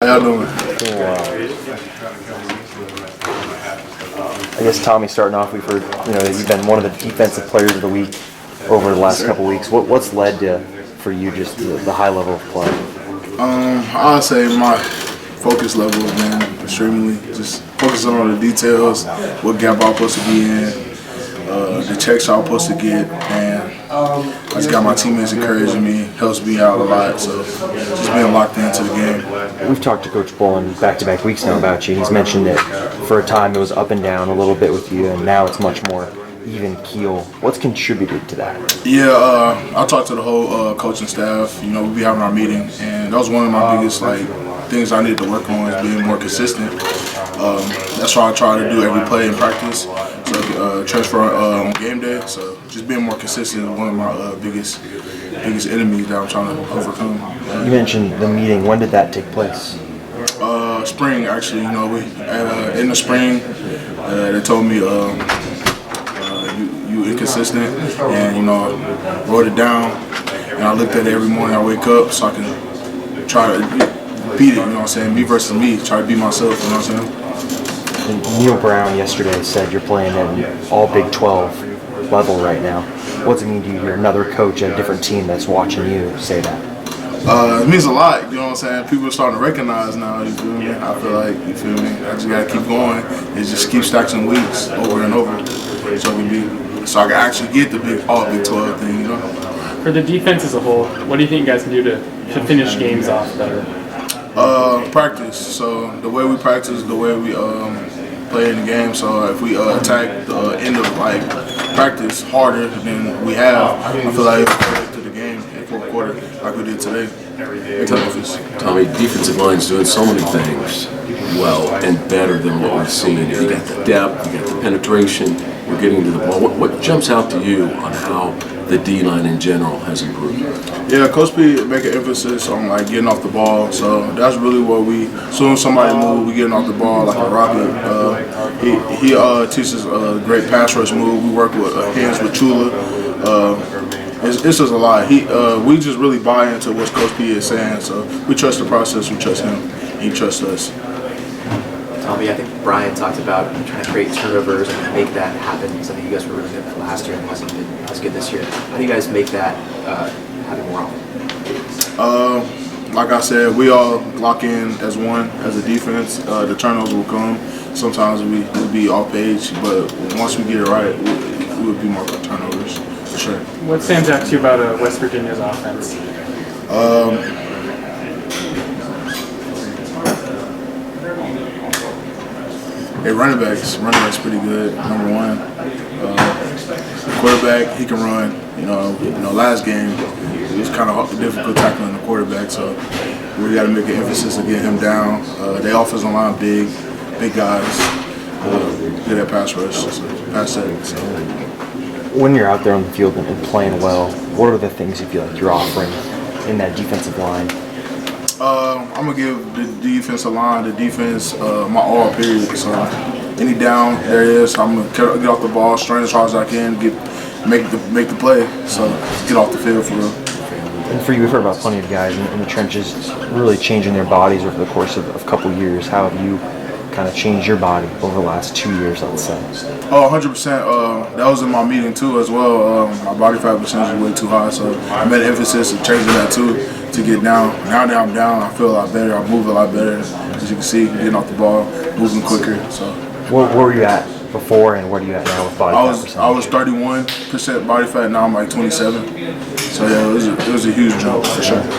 y'all doing? I guess Tommy, starting off, we've heard that you've been one of the defensive players of the week over the last couple weeks. What's led to for you just the high level of play? I'd say my focus level has been extremely just focusing on the details, what gap I'm supposed to be in, the checks I'm supposed to get, and I just got my teammates encouraging me, helps me out a lot, so just being locked into the game. We've talked to Coach Bullen back-to-back weeks now about you, and he's mentioned that for a time it was up and down a little bit with you, and now it's much more even keel. What's contributed to that? Yeah, I talked to the whole coaching staff. We be having our meeting, and that was one of my biggest things I needed to work on, is being more consistent. That's why I try to do every play in practice, so transfer on game day. So just being more consistent is one of my biggest enemies that I'm trying to overcome. You mentioned the meeting. When did that take place? Spring, actually. We in the spring they told me you inconsistent, and wrote it down, and I looked at it every morning I wake up so I can try to beat it, me versus me, try to beat myself, And Neil Brown yesterday said you're playing at an all Big 12 level right now. What does it mean to you? You're another coach at a different team that's watching you say that. It means a lot, People are starting to recognize now, you feel me? I feel like, I just gotta keep going and just keep stacking weeks over and over so I can actually get the all Big 12 thing, For the defense as a whole, what do you think you guys can do to finish games off better? Practice. So the way we practice, the way we play in the game. So if we attack the end of practice harder than we have, I feel like if we get to the game in fourth quarter like we did today. Tommy, defensive line's doing so many things well and better than what we've seen. You got the depth, you got the penetration, you're getting to the ball. What jumps out to you on how the D-line in general has improved? Yeah, Coach P make an emphasis on getting off the ball. So that's really what as soon as somebody moves, we getting off the ball like a rocket. He teaches a great pass rush move. We work with hands with Chula. It's just a lot. We just really buy into what Coach P is saying. So we trust the process, we trust him, and he trusts us. Tommy, I think Brian talked about trying to create turnovers and make that happen. Something you guys were really good at last year and wasn't as good this year. How do you guys make that happen more often? Like I said, we all lock in as one, as a defense. The turnovers will come. Sometimes we'll be off page, but once we get it right, we will be more turnovers, for sure. What stands out to you about West Virginia's offense? Hey, running back's pretty good. Number one, quarterback, he can run. Last game it was kind of difficult tackling the quarterback, so we got to make an emphasis to get him down. Their offensive line big guys, good at pass rush, pass setting. So. When you're out there on the field and playing well, what are the things you feel like you're offering in that defensive line? I'm going to give the defensive line, the defense, my all, period. So any down there is, I'm going to get off the ball, strain as hard as I can, make the play. So get off the field for real. And for you, we've heard about plenty of guys in the trenches really changing their bodies over the course of a couple years. How have you kind of changed your body over the last 2 years, let's say? Oh, 100%. That was in my meeting too as well. My body fat percentage is way too high, so I made an emphasis of changing that too to get down. Now that I'm down, I feel a lot better. I move a lot better. As you can see, getting off the ball, moving quicker. So. Where were you at before, and where are you at now with body fat percentage? I was 31% body fat. Now I'm 27. So yeah, it was a huge jump for sure.